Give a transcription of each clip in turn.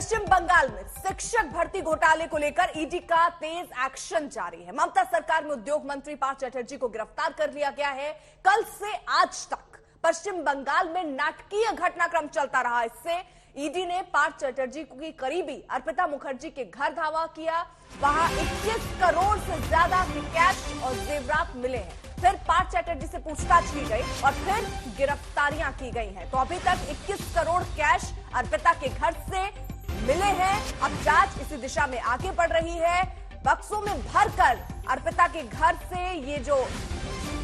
पश्चिम बंगाल में शिक्षक भर्ती घोटाले को लेकर ईडी का तेज एक्शन जारी है। ममता सरकार में उद्योग मंत्री पार्थ चटर्जी को गिरफ्तार कर लिया गया है। कल से आज तक पश्चिम बंगाल में नाटकीय घटनाक्रम चलता रहा। इससे ईडी ने पार्थ चटर्जी की करीबी अर्पिता मुखर्जी के घर धावा किया। वहां 21 करोड़ से ज्यादा के कैश और जेवरात मिले हैं। फिर पार्थ चटर्जी से पूछताछ की गई और फिर गिरफ्तारियां की गई हैं। तो अभी तक 21 करोड़ कैश अर्पिता के घर से मिले हैं। अब जांच इसी दिशा में आगे बढ़ रही है। बक्सों में भरकर अर्पिता के घर से ये जो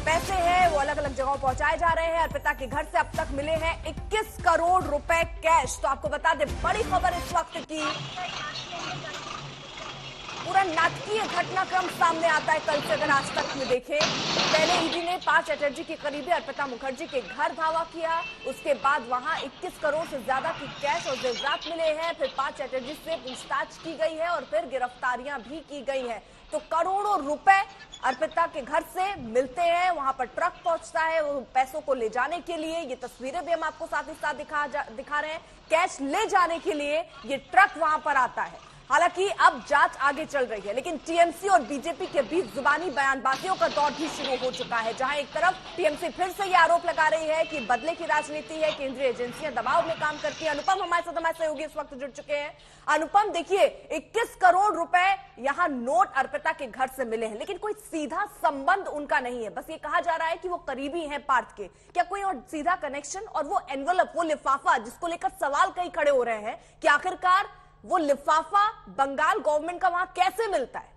पैसे हैं वो अलग अलग जगहों पहुंचाए जा रहे हैं। अर्पिता के घर से अब तक मिले हैं 21 करोड़ रुपए कैश। तो आपको बता दें, बड़ी खबर इस वक्त की पूरा नाटकीय घटनाक्रम सामने आता है। कल से अगर आज तक में देखें, पहले ईडी ने पार्थ चटर्जी के करीबी अर्पिता मुखर्जी के घर धावा किया। उसके बाद वहां 21 करोड़ से ज्यादा की कैश और जेवरात मिले हैं। फिर पार्थ चटर्जी से पूछताछ की गई है और फिर गिरफ्तारियां भी की गई हैं। तो करोड़ों रुपए अर्पिता के घर से मिलते हैं। वहां पर ट्रक पहुंचता है वो पैसों को ले जाने के लिए। ये तस्वीरें भी हम आपको साथ ही साथ दिखा रहे हैं। कैश ले जाने के लिए ये ट्रक वहां पर आता है। हालांकि अब जांच आगे चल रही है, लेकिन टीएमसी और बीजेपी के बीच जुबानी बयानबाजियों का दौर भी शुरू हो चुका है। जहां एक तरफ टीएमसी फिर से ये आरोप लगा रही है कि बदले की राजनीति है, केंद्रीय एजेंसियां दबाव में काम करती है। अनुपम हमारे साथ हमारे सहयोगी इस वक्त जुड़ चुके हैं। अनुपम, देखिए 21 करोड़ रुपए यहां नोट अर्पिता के घर से मिले हैं, लेकिन कोई सीधा संबंध उनका नहीं है। बस ये कहा जा रहा है कि वो करीबी हैं पार्थ के। क्या कोई और सीधा कनेक्शन? और वो एनवलप, वो लिफाफा जिसको लेकर सवाल कई खड़े हो रहे हैं कि आखिरकार वो लिफाफा बंगाल गवर्नमेंट का वहां कैसे मिलता है?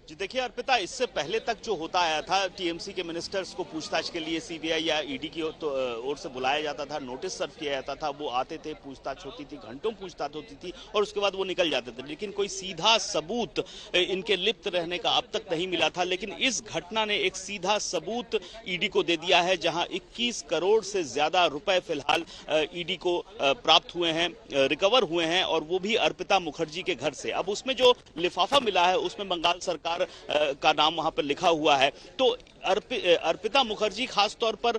जी देखिए अर्पिता, इससे पहले तक जो होता आया था, टीएमसी के मिनिस्टर्स को पूछताछ के लिए सीबीआई या ईडी की ओर से बुलाया जाता था, नोटिस सर्व किया जाता था। वो आते थे, पूछताछ होती थी, घंटों पूछताछ होती थी और उसके बाद वो निकल जाते थे। लेकिन कोई सीधा सबूत इनके लिप्त रहने का अब तक नहीं मिला था। लेकिन इस घटना ने एक सीधा सबूत ईडी को दे दिया है, जहां 21 करोड़ से ज्यादा रुपए फिलहाल ईडी को प्राप्त हुए हैं, रिकवर हुए हैं, और वो भी अर्पिता मुखर्जी के घर से। अब उसमें जो लिफाफा मिला है उसमें बंगाल सरकार का नाम वहां पर लिखा हुआ है। तो अर्पिता मुखर्जी खास तौर पर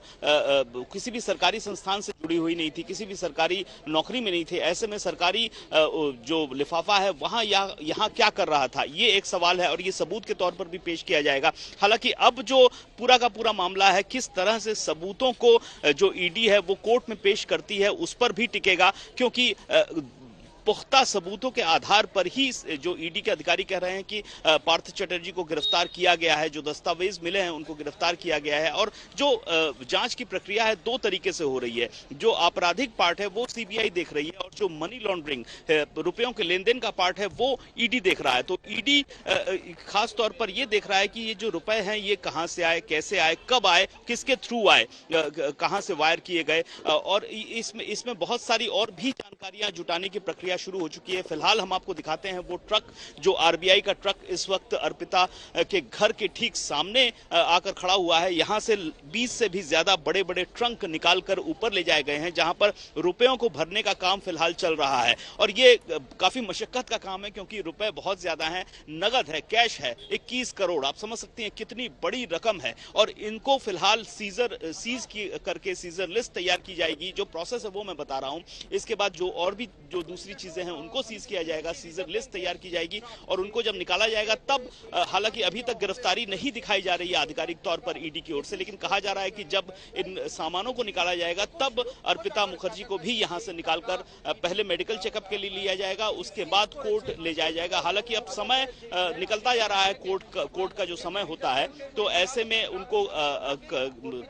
किसी भी सरकारी संस्थान से जुड़ी हुई नहीं थी, किसी भी सरकारी नौकरी में नहीं थे। ऐसे में सरकारी जो लिफाफा है वहां यहाँ क्या कर रहा था, ये एक सवाल है और ये सबूत के तौर पर भी पेश किया जाएगा। हालांकि अब जो पूरा का पूरा मामला है, किस तरह से सबूतों को जो ईडी है वो कोर्ट में पेश करती है, उस पर भी टिकेगा। क्योंकि पुख्ता सबूतों के आधार पर ही जो ईडी के अधिकारी कह रहे हैं कि पार्थ चटर्जी को गिरफ्तार किया गया है, जो दस्तावेज मिले हैं उनको गिरफ्तार किया गया है। और जो जांच की प्रक्रिया है दो तरीके से हो रही है। जो आपराधिक पार्ट है वो सीबीआई देख रही है और जो मनी लॉन्ड्रिंग, रुपयों के लेन देन का पार्ट है वो ईडी देख रहा है। तो ईडी खास तौर पर ये देख रहा है कि ये जो रुपए हैं ये कहां से आए, कैसे आए, कब आए, किसके थ्रू आए, कहां से वायर किए गए, और इसमें बहुत सारी और भी जानकारियां जुटाने की प्रक्रिया शुरू हो चुकी है। फिलहाल हम आपको दिखाते हैं वो ट्रक, जो आरबीआई का ट्रक इस वक्त अर्पिता के घर के ठीक सामने आकर खड़ा हुआ है। यहां से 20 से भी ज्यादा बड़े बड़े ट्रंक निकालकर ऊपर ले जाए गए हैं, जहां पर रुपयों को भरने का काम फिलहाल चल रहा है। और ये काफी मशक्कत का काम है, क्योंकि रुपए बहुत ज्यादा हैं, नगद है, कैश है 21 करोड़। आप समझ सकते हैं कितनी बड़ी रकम है। और इनको फिलहाल सीज करके सीजर लिस्ट तैयार की जाएगी। जो प्रोसेस है वो मैं बता रहा हूं। इसके बाद जो और भी जो दूसरी चीजें हैं उनको सीज किया जाएगा, सीजर लिस्ट तैयार की जाएगी और उनको जब निकाला जाएगा तब, हालांकि अभी तक गिरफ्तारी नहीं दिखाई जा रही है आधिकारिक तौर पर ईडी की ओर से, लेकिन कहा जा रहा है कि जब इन सामानों को निकाला जाएगा तब अर्पिता मुखर्जी को भी यहां से निकालकर पहले मेडिकल चेकअप के लिए लिया जाएगा, उसके बाद कोर्ट ले जाया जाएगा। हालांकि अब समय निकलता जा रहा है, कोर्ट का जो समय होता है, तो ऐसे में उनको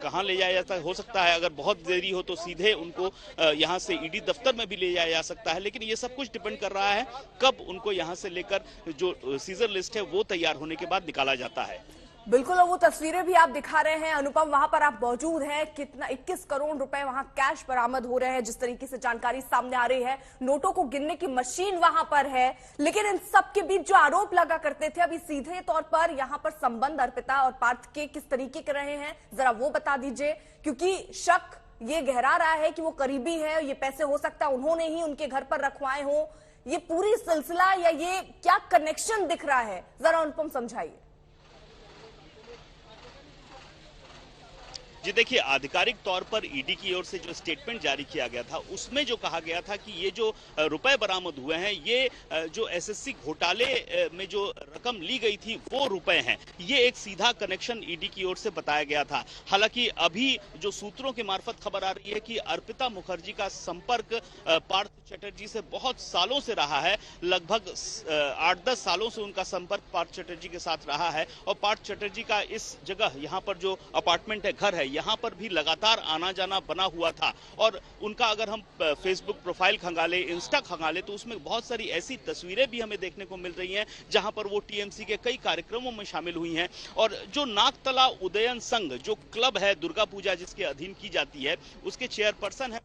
कहां ले जाया जाता हो सकता है, अगर बहुत देरी हो तो सीधे उनको यहां से ईडी दफ्तर में भी ले जाया जा सकता है। लेकिन ये सब कुछ डिपेंड कर रहा है कब उनको यहां से लेकर जो सीजर लिस्ट है वो तैयार होने के बाद निकाला जाता है। बिल्कुल, और वो तस्वीरें भी आप दिखा रहे हैं अनुपम, वहां पर आप मौजूद हैं। कितना 21 करोड़ रुपए वहां कैश बरामद हो रहे हैं, जिस तरीके से जानकारी सामने आ रही है। नोटों को गिनने की मशीन वहां पर है। लेकिन इन सब के बीच जो आरोप लगा करते थे, अभी सीधे तौर पर यहां पर संबंध अर्पिता और पार्थ के किस तरीके के रहे हैं, जरा वो बता दीजिए। क्योंकि शक ये गहरा रहा है कि वो करीबी है, ये पैसे हो सकता है उन्होंने ही उनके घर पर रखवाए हो। ये पूरी सिलसिला या ये क्या कनेक्शन दिख रहा है, जरा अनुपम समझाइए। जी देखिए, आधिकारिक तौर पर ईडी की ओर से जो स्टेटमेंट जारी किया गया था उसमें जो कहा गया था कि ये जो रुपए बरामद हुए हैं ये जो एसएससी घोटाले में जो रकम ली गई थी वो रुपए हैं। ये एक सीधा कनेक्शन ईडी की ओर से बताया गया था। हालांकि अभी जो सूत्रों के मार्फत खबर आ रही है कि अर्पिता मुखर्जी का संपर्क पार्थ चटर्जी से बहुत सालों से रहा है। लगभग 8-10 सालों से उनका संपर्क पार्थ चटर्जी के साथ रहा है और पार्थ चटर्जी का इस जगह यहाँ पर जो अपार्टमेंट है, घर है, यहाँ पर भी लगातार आना जाना बना हुआ था। और उनका अगर हम फेसबुक प्रोफाइल खंगाले, इंस्टा खंगाले तो उसमें बहुत सारी ऐसी तस्वीरें भी हमें देखने को मिल रही हैं जहां पर वो टीएमसी के कई कार्यक्रमों में शामिल हुई हैं। और जो नागतला उदयन संघ जो क्लब है दुर्गा पूजा जिसके अधीन की जाती है, उसके चेयरपर्सन है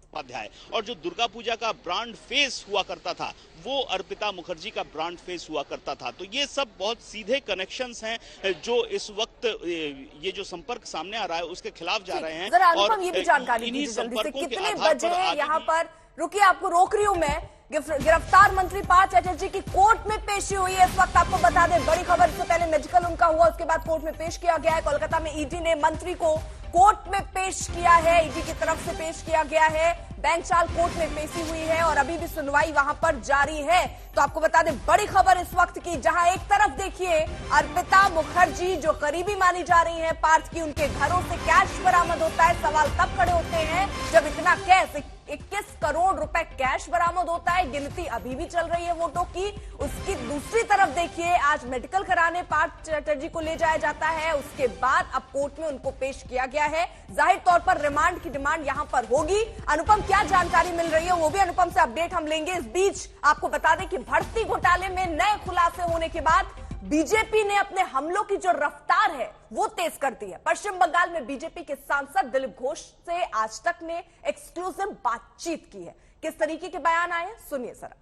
उपाध्याय। और जो दुर्गा पूजा का ब्रांड फेस हुआ करता था वो अर्पिता मुखर्जी का ब्रांड फेस हुआ करता था। तो ये सब बहुत सीधे कनेक्शंस हैं जो इस वक्त ये जो संपर्क सामने आ रहा है उसके खिलाफ जा रहे हैं। जरा अनुपम ये भी जानकारी दीजिए जल्दी से, कितने बजे यहाँ पर, रुकिए आपको रोक रही हूँ मैं, गिरफ्तार मंत्री पार्थ चटर्जी की कोर्ट में पेशी हुई है इस वक्त। आपको बता दें, बड़ी खबर, इससे पहले मेडिकल उनका हुआ, उसके बाद कोर्ट में पेश किया गया है। कोलकाता में ईडी ने मंत्री को कोर्ट में पेश किया है, ईडी की तरफ से पेश किया गया है। बैंक चाल कोर्ट में पेशी हुई है और अभी भी सुनवाई वहां पर जारी है। तो आपको बता दें, बड़ी खबर इस वक्त की, जहां एक तरफ देखिए अर्पिता मुखर्जी जो करीबी मानी जा रही है पार्थ की, उनके घरों से कैश बरामद होता है। सवाल तब खड़े होते हैं जब इतना कैश, 21 करोड़ रुपए कैश बरामद होता है। गिनती अभी भी चल रही है वोटों की। उसकी दूसरी तरफ देखिए, आज मेडिकल कराने पार्थ चटर्जी को ले जाया जाता है, उसके बाद अब कोर्ट में उनको पेश किया गया है। जाहिर तौर पर रिमांड की डिमांड यहां पर होगी। अनुपम, क्या जानकारी मिल रही है वो भी अनुपम से अपडेट हम लेंगे। इस बीच आपको बता दें कि भर्ती घोटाले में नए खुलासे होने के बाद बीजेपी ने अपने हमलों की जो रफ्तार है वो तेज कर दी है। पश्चिम बंगाल में बीजेपी के सांसद दिलीप घोष से आज तक ने एक्सक्लूसिव बातचीत की है। किस तरीके के बयान आए हैं, सुनिए जरा।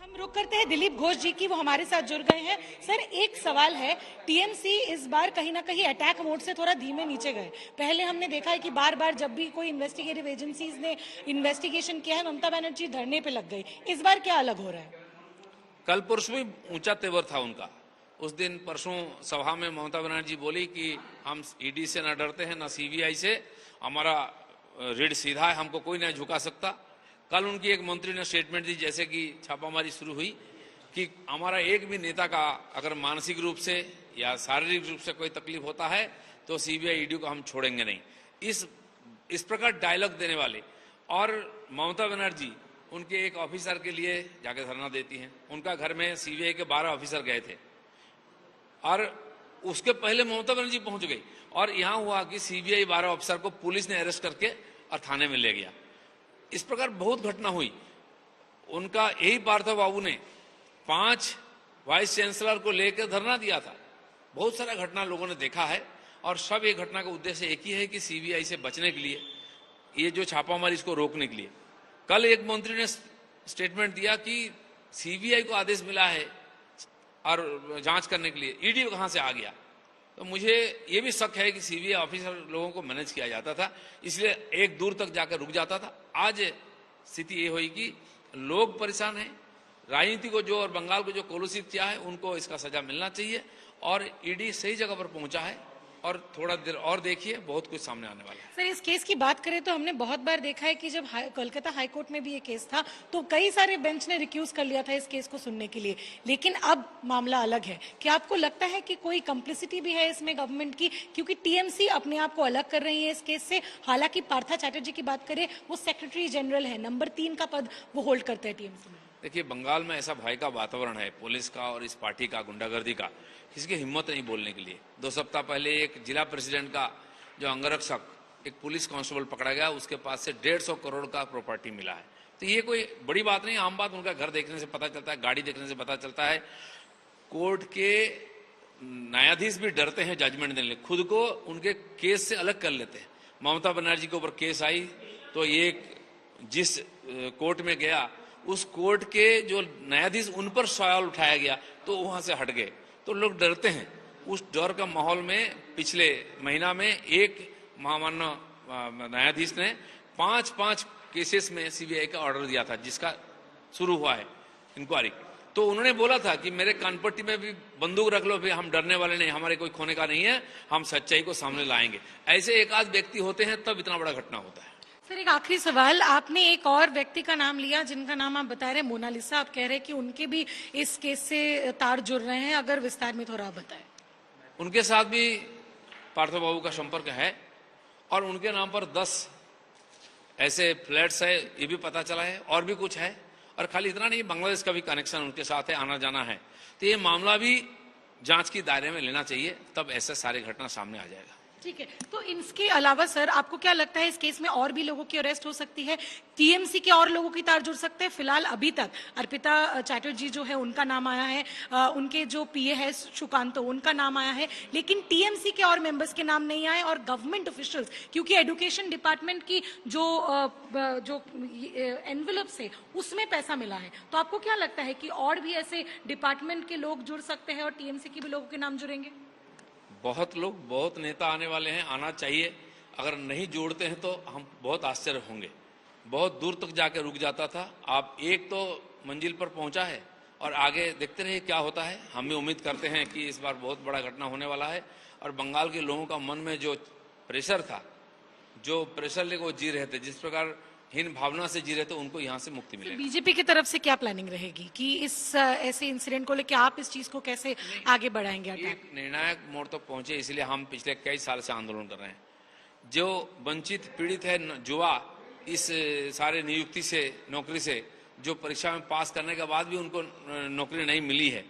हम रुक करते हैं दिलीप घोष जी की, वो हमारे साथ जुड़ गए हैं। सर, एक सवाल है, टीएमसी इस बार कहीं ना कहीं अटैक मोड से थोड़ा धीमे नीचे गए। पहले हमने देखा है कि बार बार जब भी कोई इन्वेस्टिगेटिव एजेंसीज ने इन्वेस्टिगेशन किया है, ममता बनर्जी धरने पे लग गई। इस बार क्या अलग हो रहा है? कल परसों भी ऊंचा तेवर था उनका। उस दिन परसों सभा में ममता बनर्जी बोली कि हम ईडी से न डरते हैं न सीबीआई से, हमारा रीढ़ सीधा है, हमको कोई नहीं झुका सकता। कल उनकी एक मंत्री ने स्टेटमेंट दी, जैसे कि छापामारी शुरू हुई, कि हमारा एक भी नेता का अगर मानसिक रूप से या शारीरिक रूप से कोई तकलीफ होता है तो सीबीआई ईडी को हम छोड़ेंगे नहीं। इस प्रकार डायलॉग देने वाले, और ममता बनर्जी उनके एक ऑफिसर के लिए जाके धरना देती हैं। उनका घर में सीबीआई के 12 ऑफिसर गए थे और उसके पहले ममता बनर्जी पहुंच गई। और यहां हुआ कि सीबीआई 12 ऑफिसर को पुलिस ने अरेस्ट करके और थाने में ले गया। इस प्रकार बहुत घटना हुई। उनका यही पार्थो बाबू ने 5 वाइस चांसलर को लेकर धरना दिया था। बहुत सारा घटना लोगों ने देखा है और सब ये घटना का उद्देश्य एक ही है कि सीबीआई से बचने के लिए, ये जो छापामारी इसको रोकने के लिए। कल एक मंत्री ने स्टेटमेंट दिया कि सीबीआई को आदेश मिला है और जांच करने के लिए, ईडी कहां से आ गया। तो मुझे ये भी शक है कि सीबीआई ऑफिसर लोगों को मैनेज किया जाता था, इसलिए एक दूर तक जाकर रुक जाता था। आज स्थिति ये हुई कि लोग परेशान हैं, राजनीति को जो और बंगाल को जो कलुषित किया है उनको इसका सजा मिलना चाहिए। और ईडी सही जगह पर पहुंचा है और थोड़ा देर और देखिए, बहुत कुछ सामने आने वाला है। सर, इस केस की बात करें तो हमने बहुत बार देखा है कि जब कोलकाता हाईकोर्ट में भी ये केस था तो कई सारे बेंच ने रिक्यूज कर लिया था इस केस को सुनने के लिए, लेकिन अब मामला अलग है। क्या आपको लगता है कि कोई कंप्लिसिटी भी है इसमें गवर्नमेंट की, क्योंकि टीएमसी अपने आप को अलग कर रही है इस केस से? हालांकि पार्थ चटर्जी की बात करें, वो सेक्रेटरी जनरल है, नंबर 3 का पद वो होल्ड करते हैं टीएमसी में। देखिए, बंगाल में ऐसा भय का वातावरण है, पुलिस का और इस पार्टी का, गुंडागर्दी का, किसी की हिम्मत नहीं बोलने के लिए। 2 सप्ताह पहले एक जिला प्रेसिडेंट का जो अंगरक्षक, एक पुलिस कांस्टेबल पकड़ा गया, उसके पास से 150 करोड़ का प्रॉपर्टी मिला है। तो ये कोई बड़ी बात नहीं, आम बात। उनका घर देखने से पता चलता है, गाड़ी देखने से पता चलता है। कोर्ट के न्यायाधीश भी डरते हैं जजमेंट देने लिए, खुद को उनके केस से अलग कर लेते हैं। ममता बनर्जी के ऊपर केस आई तो ये जिस कोर्ट में गया, उस कोर्ट के जो न्यायाधीश, उन पर सवाल उठाया गया तो वहां से हट गए। तो लोग डरते हैं। उस डर का माहौल में पिछले महीना में एक महामान्य न्यायाधीश ने 5 केसेस में सीबीआई का ऑर्डर दिया था, जिसका शुरू हुआ है इंक्वायरी। तो उन्होंने बोला था कि मेरे कानपट्टी में भी बंदूक रख लो, फिर हम डरने वाले नहीं, हमारे कोई खोने का नहीं है, हम सच्चाई को सामने लाएंगे। ऐसे एक आध व्यक्ति होते हैं तब इतना बड़ा घटना होता है। सर एक आखिरी सवाल, आपने एक और व्यक्ति का नाम लिया जिनका नाम आप बता रहे हैं मोनालिसा, आप कह रहे हैं कि उनके भी इस केस से तार जुड़ रहे हैं, अगर विस्तार में थोड़ा बताएं। उनके साथ भी पार्थो बाबू का संपर्क है और उनके नाम पर 10 ऐसे फ्लैट्स है, ये भी पता चला है, और भी कुछ है। और खाली इतना नहीं, बांग्लादेश का भी कनेक्शन उनके साथ है, आना जाना है। तो ये मामला भी जांच की दायरे में लेना चाहिए, तब ऐसे सारे घटना सामने आ जाएगा। ठीक है, तो इसके अलावा सर आपको क्या लगता है इस केस में और भी लोगों की अरेस्ट हो सकती है, टीएमसी के और लोगों की तार जुड़ सकते हैं? फिलहाल अभी तक अर्पिता चैटर्जी जो है उनका नाम आया है, उनके जो पीए है सुकांतो उनका नाम आया है, लेकिन टीएमसी के और मेंबर्स के नाम नहीं आए। और गवर्नमेंट ऑफिशियल्स, क्योंकि एजुकेशन डिपार्टमेंट की जो एनवेलप से उसमें पैसा मिला है, तो आपको क्या लगता है कि और भी ऐसे डिपार्टमेंट के लोग जुड़ सकते हैं और टीएमसी के भी लोगों के नाम जुड़ेंगे? बहुत लोग, बहुत नेता आने वाले हैं, आना चाहिए। अगर नहीं जोड़ते हैं तो हम बहुत आश्चर्य होंगे। बहुत दूर तक जाके रुक जाता था, आप एक तो मंजिल पर पहुंचा है और आगे देखते रहिए क्या होता है। हम भी उम्मीद करते हैं कि इस बार बहुत बड़ा घटना होने वाला है और बंगाल के लोगों का मन में जो प्रेशर था, जो प्रेशर लेकर वो जी रहे थे, जिस प्रकार हीन भावना से जी रहे थे, उनको यहाँ से मुक्ति मिलेगी। बीजेपी की तरफ से क्या प्लानिंग रहेगी कि इस ऐसे इंसिडेंट को लेकर आप इस चीज को कैसे आगे बढ़ाएंगे? एक निर्णायक मोड़ तक पहुंचे, इसलिए हम पिछले कई साल से आंदोलन कर रहे हैं। जो वंचित पीड़ित है युवा, इस सारे नियुक्ति से, नौकरी से, जो परीक्षा में पास करने के बाद भी उनको नौकरी नहीं मिली है,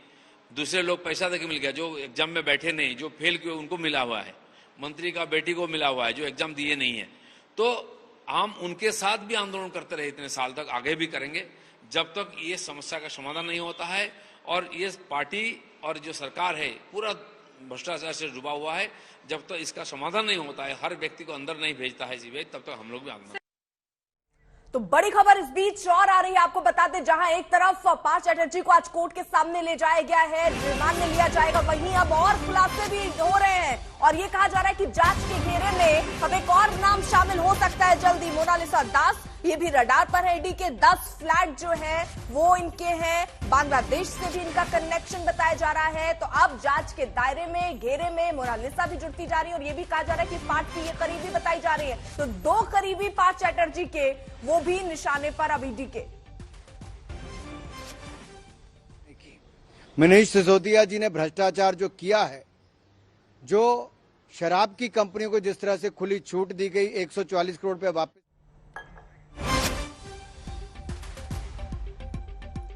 दूसरे लोग पैसा देके मिल गया, जो एग्जाम में बैठे नहीं, जो फेल किए उनको मिला हुआ है, मंत्री का बेटी को मिला हुआ है जो एग्जाम दिए नहीं है, तो हम उनके साथ भी आंदोलन करते रहे इतने साल तक, आगे भी करेंगे जब तक ये समस्या का समाधान नहीं होता है। और ये पार्टी और जो सरकार है पूरा भ्रष्टाचार से डूबा हुआ है, जब तक इसका समाधान नहीं होता है, हर व्यक्ति को अंदर नहीं भेजता है सीबीआई, तब तक हम लोग भी आंदोलन। तो बड़ी खबर इस बीच और आ रही है, आपको बता दें, जहां एक तरफ पार्थ चैटर्जी को आज कोर्ट के सामने ले जाया गया है, रिमांड में लिया जाएगा, वहीं अब और खुलासे भी हो रहे हैं और ये कहा जा रहा है कि जांच के घेरे में अब एक और नाम शामिल हो सकता है जल्दी, मोनालिसा दास। ये भी रडार पर है। ईडी के 10 फ्लैट जो है वो इनके हैं, बांग्लादेश से भी इनका कनेक्शन बताया जा रहा है। तो अब जांच के दायरे में, घेरे में मोनालिसा भी जुड़ती जा रही है और ये भी कहा जा रहा है कि पार्थ की ये करीबी बताई जा रही है। तो 2 करीबी पार्थ चैटर्जी के वो भी निशाने पर अब ईडी के। मनीष सिसोदिया जी ने भ्रष्टाचार जो किया है, जो शराब की कंपनियों को जिस तरह से खुली छूट दी गई, 144 करोड़ रुपए वापस।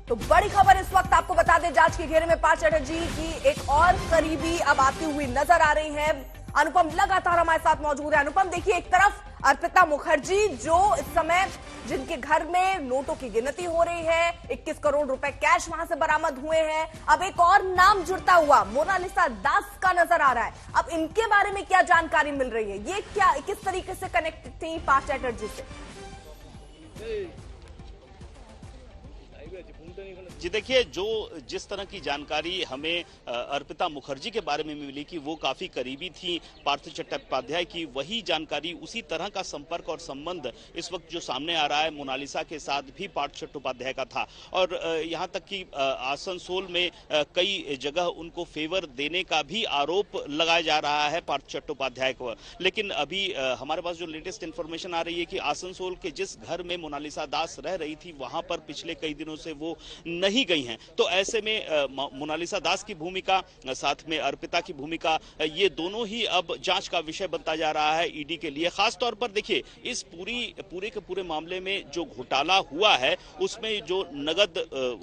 तो बड़ी खबर इस वक्त आपको बता दें, जांच के घेरे में पार्थ चैटर्जी की एक और करीबी अब आती हुई नजर आ रही है। अनुपम लगातार हमारे साथ मौजूद है। अनुपम, देखिए, एक तरफ अर्पिता मुखर्जी जो इस समय जिनके घर में नोटों की गिनती हो रही है, 21 करोड़ रुपए कैश वहां से बरामद हुए हैं। अब एक और नाम जुड़ता हुआ मोनालिसा दास का नजर आ रहा है। अब इनके बारे में क्या जानकारी मिल रही है? ये क्या, किस तरीके से कनेक्ट थी पार्थ चैटर्जी से? जी देखिए, जो जिस तरह की जानकारी हमें अर्पिता मुखर्जी के बारे में मिली कि वो काफी करीबी थी पार्थ चट्टोपाध्याय की, वही जानकारी, उसी तरह का संपर्क और संबंध इस वक्त जो सामने आ रहा है मोनालिसा के साथ भी पार्थ चट्टोपाध्याय का था। और यहाँ तक कि आसनसोल में कई जगह उनको फेवर देने का भी आरोप लगाया जा रहा है पार्थ चट्टोपाध्याय को। लेकिन अभी हमारे पास जो लेटेस्ट इंफॉर्मेशन आ रही है कि आसनसोल के जिस घर में मोनालिसा दास रह रही थी, वहां पर पिछले कई दिनों से वो नहीं गई हैं। तो ऐसे में मोनालिसा दास की भूमिका, साथ में अर्पिता की भूमिका, ये दोनों ही अब जांच का विषय बनता जा रहा है ईडी के लिए। खास तौर पर देखिए, इस पूरे के पूरे मामले में जो घोटाला हुआ है, उसमें जो नगद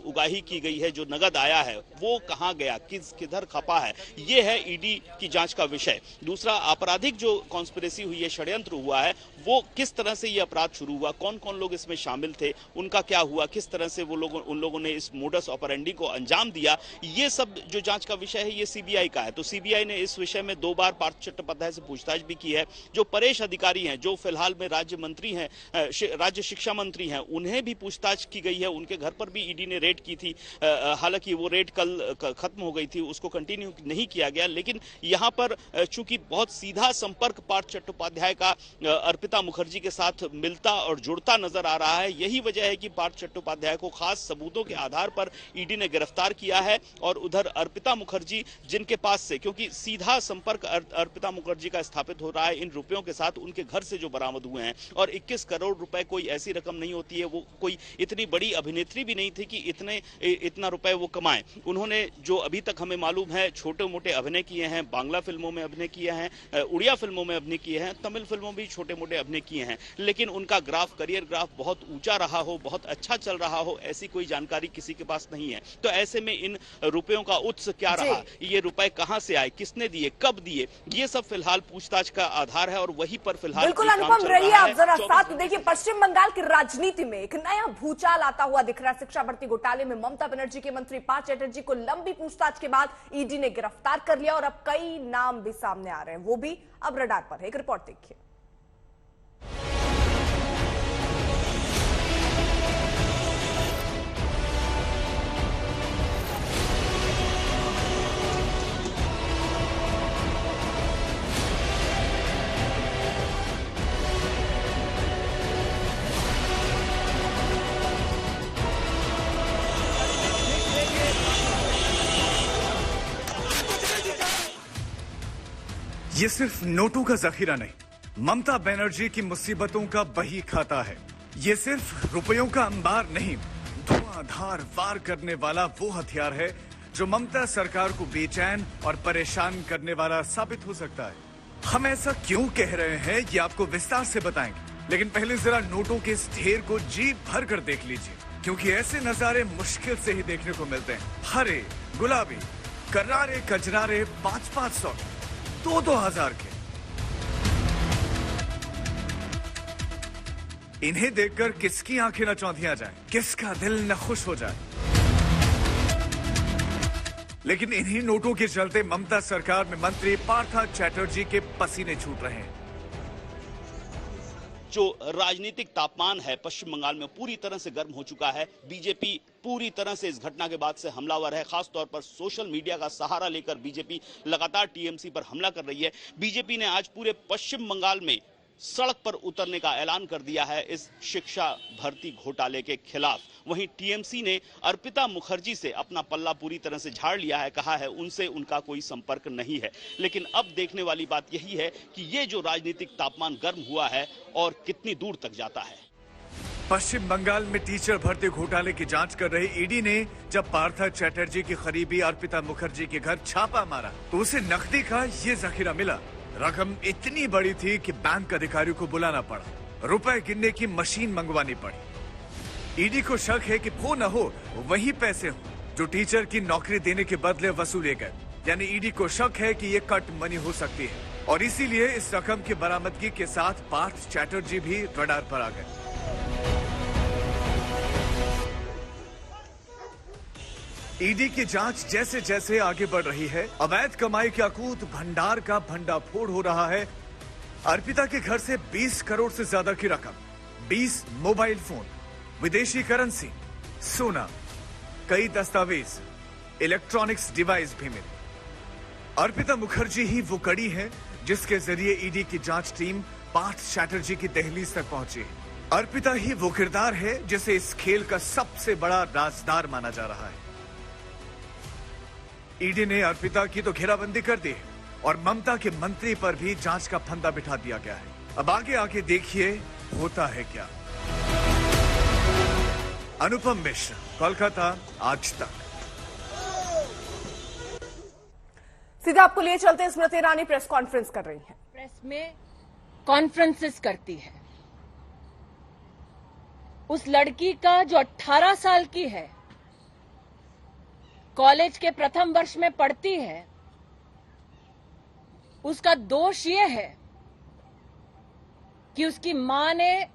उगाही की गई है, जो नगद आया है, वो कहां गया, किधर खपा है, ये है ईडी की जांच का विषय। दूसरा, आपराधिक जो कॉन्स्पिरेसी हुई है, षड्यंत्र हुआ है, वो किस तरह से ये अपराध शुरू हुआ, कौन कौन लोग इसमें शामिल थे, उनका क्या हुआ, किस तरह से उन लोगों ने इस मोडस ऑपरेंडी को अंजाम दिया, ये सब जो जांच का विषय है, ये सीबीआई का है। तो सीबीआई ने इस विषय में 2 बार पार्थ चट्टोपाध्याय से पूछताछ भी की है। जो परेश अधिकारी हैं, जो फिलहाल में राज्य मंत्री हैं, राज्य शिक्षा मंत्री हैं, उन्हें भी पूछताछ की गई है। उनके घर पर भी ईडी ने रेड की थी। हालांकि वो रेड कल खत्म हो गई थी, उसको कंटिन्यू नहीं किया गया। लेकिन यहाँ पर चूंकि बहुत सीधा संपर्क पार्थ चट्टोपाध्याय का अर्पिता मुखर्जी के साथ मिलता और जुड़ता नजर आ रहा है, यही वजह है कि पार्थ चट्टोपाध्याय को खास खास सबूतों के आधार पर ईडी ने गिरफ्तार किया है। और उधर अर्पिता मुखर्जी जिनके पास से, क्योंकि सीधा संपर्क अर्पिता मुखर्जी का स्थापित हो रहा है इन रुपयों के साथ, उनके घर से जो बरामद हुए हैं, और 21 करोड़ रुपए कोई ऐसी रकम नहीं होती है, वो कोई इतनी बड़ी अभिनेत्री भी नहीं थी कि इतना रुपए वो कमाएं। उन्होंने जो अभी तक हमें मालूम है छोटे मोटे अभिनय किए हैं, बांग्ला फिल्मों में अभिनय किए हैं, उड़िया फिल्मों में अभिनय किए हैं, तमिल फिल्मों में भी छोटे मोटे अभिनय किए हैं, लेकिन उनका करियर ग्राफ बहुत ऊंचा रहा हो, बहुत अच्छा चल रहा हो, ऐसी कोई जानकारी किसी के पास नहीं है। तो ऐसे में इन रुपयों का उत्स क्या रहा, ये रुपए कहां से आए, किसने दिए, कब दिए, ये सब फिलहाल पूछताछ का आधार है और वही पर फिलहाल बिल्कुल अनुपम रहिए आप जरा साथ। देखिए पश्चिम बंगाल की राजनीति में एक नया भूचाल आता हुआ दिख रहा है। शिक्षा भर्ती घोटाले में ममता बनर्जी के मंत्री पार्थ चैटर्जी को लंबी पूछताछ के बाद ईडी ने गिरफ्तार कर लिया और अब कई नाम भी सामने आ रहे हैं, वो भी अब रडार पर है। एक रिपोर्ट देखिए। ये सिर्फ नोटों का जखीरा नहीं, ममता बनर्जी की मुसीबतों का बही खाता है। ये सिर्फ रुपयों का अंबार नहीं, धुआंधार वार करने वाला वो हथियार है जो ममता सरकार को बेचैन और परेशान करने वाला साबित हो सकता है। हम ऐसा क्यों कह रहे हैं ये आपको विस्तार से बताएंगे, लेकिन पहले जरा नोटों के इस ढेर को जी भर कर देख लीजिए, क्योंकि ऐसे नजारे मुश्किल से ही देखने को मिलते हैं। हरे, गुलाबी, करारे कजरारे 500-500 2,000 के। इन्हें देखकर किसकी आंखें न चौंधियां जाएं, किसका दिल न खुश हो जाए। लेकिन इन्हीं नोटों के चलते ममता सरकार में मंत्री पार्थ चैटर्जी के पसीने छूट रहे हैं। जो राजनीतिक तापमान है पश्चिम बंगाल में पूरी तरह से गर्म हो चुका है। बीजेपी पूरी तरह से इस घटना के बाद से हमलावर है। खासतौर पर सोशल मीडिया का सहारा लेकर बीजेपी लगातार टीएमसी पर हमला कर रही है। बीजेपी ने आज पूरे पश्चिम बंगाल में सड़क पर उतरने का ऐलान कर दिया है इस शिक्षा भर्ती घोटाले के खिलाफ। वहीं टीएमसी ने अर्पिता मुखर्जी से अपना पल्ला पूरी तरह से झाड़ लिया है, कहा है उनसे उनका कोई संपर्क नहीं है। लेकिन अब देखने वाली बात यही है कि ये जो राजनीतिक तापमान गर्म हुआ है और कितनी दूर तक जाता है। पश्चिम बंगाल में टीचर भर्ती घोटाले की जांच कर रही ईडी ने जब पार्थ चैटर्जी की करीबी अर्पिता मुखर्जी के घर छापा मारा तो उसे नकदी का ये जखीरा मिला। रकम इतनी बड़ी थी कि बैंक अधिकारियों को बुलाना पड़ा, रुपए गिनने की मशीन मंगवानी पड़ी। ईडी को शक है कि वो न हो वही पैसे हो जो टीचर की नौकरी देने के बदले वसूले गए। यानी ईडी को शक है कि ये कट मनी हो सकती है और इसीलिए इस रकम की बरामदगी के साथ पार्थ चैटर्जी भी रडार पर आ गए। ईडी की जांच जैसे जैसे आगे बढ़ रही है, अवैध कमाई के अकूत भंडार का भंडाफोड़ हो रहा है। अर्पिता के घर से 20 करोड़ से ज्यादा की रकम, 20 मोबाइल फोन, विदेशी करेंसी, सोना, कई दस्तावेज, इलेक्ट्रॉनिक्स डिवाइस भी मिले। अर्पिता मुखर्जी ही वो कड़ी है जिसके जरिए ईडी की जांच टीम पार्थ चैटर्जी की दहलीज तक पहुंची। अर्पिता ही वो किरदार है जिसे इस खेल का सबसे बड़ा राजदार माना जा रहा है। ईडी ने अर्पिता की तो घेराबंदी कर दी और ममता के मंत्री पर भी जांच का फंदा बिठा दिया गया है। अब आगे आके देखिए होता है क्या। अनुपम मिश्र, कोलकाता, आज तक। सीधा आपको लिए चलते हैं। स्मृति ईरानी प्रेस कॉन्फ्रेंस कर रही हैं। प्रेस में कॉन्फ्रेंसेस करती है। उस लड़की का जो 18 साल की है, कॉलेज के प्रथम वर्ष में पढ़ती है, उसका दोष यह है कि उसकी मां ने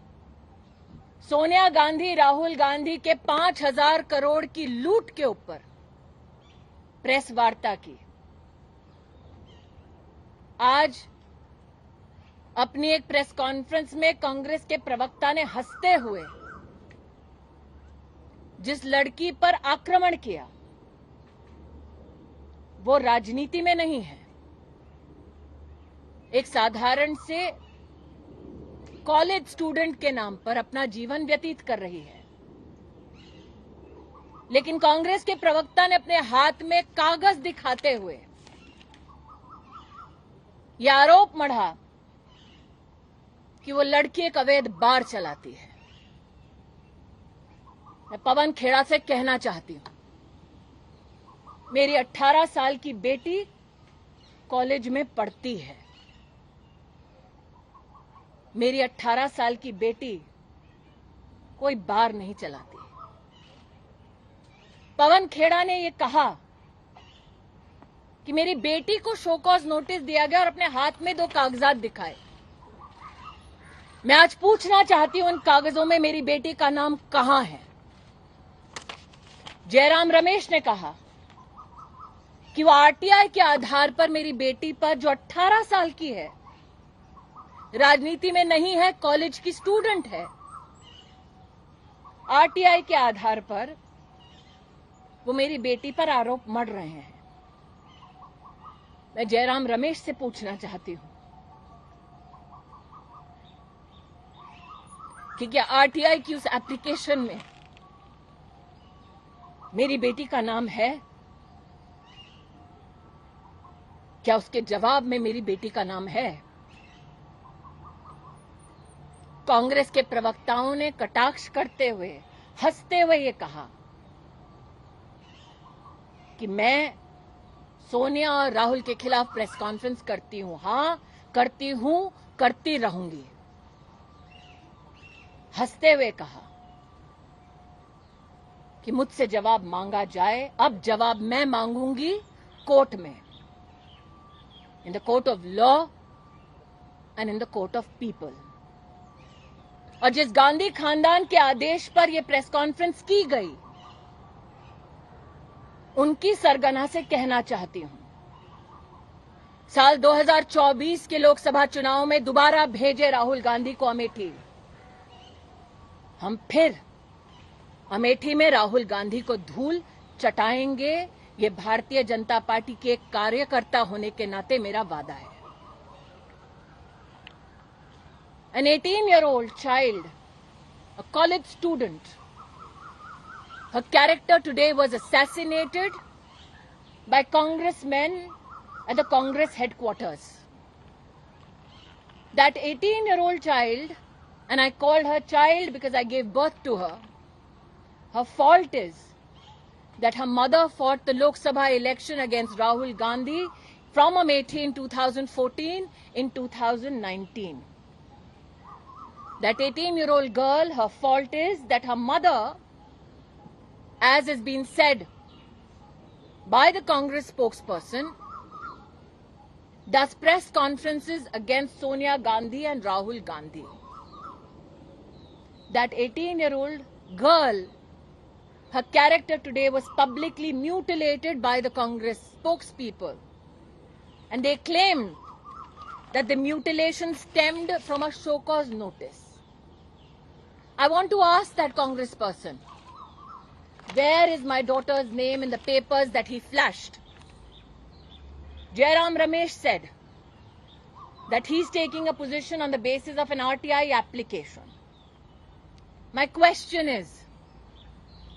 सोनिया गांधी, राहुल गांधी के 5,000 करोड़ की लूट के ऊपर प्रेस वार्ता की। आज अपनी एक प्रेस कॉन्फ्रेंस में कांग्रेस के प्रवक्ता ने हंसते हुए जिस लड़की पर आक्रमण किया वो राजनीति में नहीं है, एक साधारण से कॉलेज स्टूडेंट के नाम पर अपना जीवन व्यतीत कर रही है। लेकिन कांग्रेस के प्रवक्ता ने अपने हाथ में कागज दिखाते हुए यह आरोप मढ़ा कि वो लड़की एक अवैध बार चलाती है। मैं पवन खेड़ा से कहना चाहती हूं, मेरी 18 साल की बेटी कॉलेज में पढ़ती है। मेरी 18 साल की बेटी कोई बार नहीं चलाती। पवन खेड़ा ने यह कहा कि मेरी बेटी को शो कॉज नोटिस दिया गया और अपने हाथ में 2 कागजात दिखाए। मैं आज पूछना चाहती हूं, इन कागजों में मेरी बेटी का नाम कहां है? जयराम रमेश ने कहा कि वो आरटीआई के आधार पर मेरी बेटी पर, जो 18 साल की है, राजनीति में नहीं है, कॉलेज की स्टूडेंट है, आरटीआई के आधार पर वो मेरी बेटी पर आरोप मढ़ रहे हैं। मैं जयराम रमेश से पूछना चाहती हूं कि क्या आरटीआई की उस एप्लीकेशन में मेरी बेटी का नाम है? क्या उसके जवाब में मेरी बेटी का नाम है? कांग्रेस के प्रवक्ताओं ने कटाक्ष करते हुए, हंसते हुए ये कहा कि मैं सोनिया और राहुल के खिलाफ प्रेस कॉन्फ्रेंस करती हूं। हां, करती हूं, करती रहूंगी। हंसते हुए कहा कि मुझसे जवाब मांगा जाए। अब जवाब मैं मांगूंगी कोर्ट में, in the court of law and in the court of people. और जिस गांधी खानदान के आदेश पर यह प्रेस कॉन्फ्रेंस की गई, उनकी सरगना से कहना चाहती हूं, साल 2024 के लोकसभा चुनाव में दोबारा भेजे राहुल गांधी को अमेठी। हम फिर अमेठी में राहुल गांधी को धूल चटाएंगे। ये भारतीय जनता पार्टी के एक कार्यकर्ता होने के नाते मेरा वादा है। An 18-year-old child, a college student, her character today was assassinated by congressmen at the Congress headquarters. That 18-year-old child, and I called her child because I gave birth to her, her fault is that her mother fought the Lok Sabha election against Rahul Gandhi from Amethi in 2014 in 2019. That 18-year-old girl, her fault is that her mother, as has been said by the Congress spokesperson, does press conferences against Sonia Gandhi and Rahul Gandhi. That 18-year-old girl, her character today was publicly mutilated by the Congress spokespeople. And they claimed that the mutilation stemmed from a show cause notice. I want to ask that congressperson, where is my daughter's name in the papers that he flashed? Jairam Ramesh said that he's taking a position on the basis of an RTI application. My question is,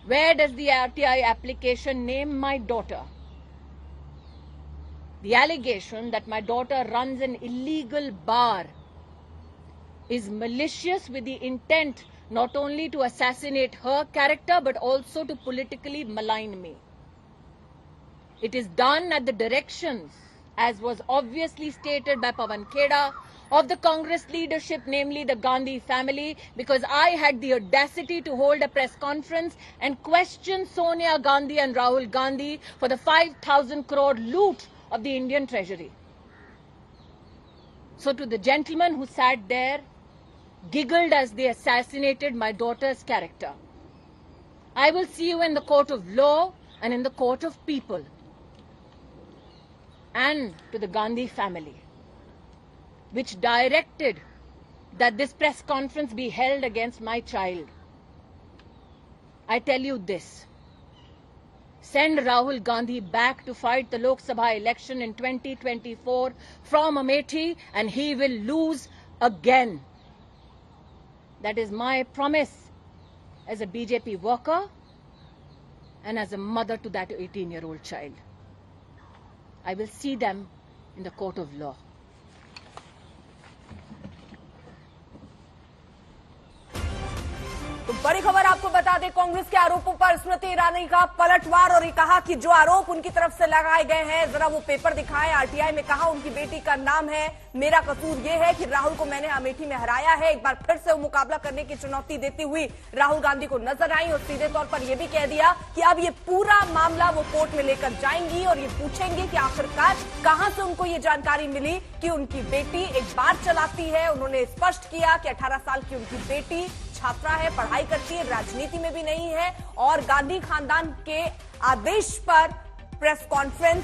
where does the RTI application name my daughter? The allegation that my daughter runs an illegal bar is malicious with the intent not only to assassinate her character but also to politically malign me. It is done at the directions, as was obviously stated by Pawan Kheda, of the Congress leadership, namely the Gandhi family, because I had the audacity to hold a press conference and question Sonia Gandhi and Rahul Gandhi for the 5,000 crore loot of the Indian treasury. So to the gentleman who sat there, giggled as they assassinated my daughter's character, I will see you in the court of law and in the court of people. And to the Gandhi family, which directed that this press conference be held against my child, I tell you this: send Rahul Gandhi back to fight the Lok Sabha election in 2024 from Amethi and he will lose again. That is my promise as a BJP worker and as a mother to that 18-year-old child. I will see them in the court of law. तो बड़ी खबर आपको बता दें, कांग्रेस के आरोपों पर स्मृति ईरानी का पलटवार, और ये कहा कि जो आरोप उनकी तरफ से लगाए गए हैं जरा वो पेपर दिखाएं। आरटीआई में कहा उनकी बेटी का नाम है, मेरा कसूर ये है कि राहुल को मैंने अमेठी में हराया है। एक बार फिर से वो मुकाबला करने की चुनौती देती हुई राहुल गांधी को नजर आई और सीधे तौर पर यह भी कह दिया कि अब ये पूरा मामला वो कोर्ट में लेकर जाएंगी और ये पूछेंगी कि आखिरकार कहां से उनको ये जानकारी मिली कि उनकी बेटी एक बार चलाती है। उन्होंने स्पष्ट किया कि 18 साल की उनकी बेटी छात्रा है, पढ़ाई करती है, राजनीति में भी नहीं है, और गांधी खानदान के आदेश पर प्रेस कॉन्फ्रेंस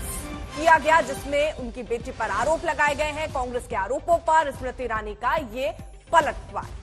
किया गया जिसमें उनकी बेटी पर आरोप लगाए गए हैं। कांग्रेस के आरोपों पर स्मृति ईरानी का ये पलटवार।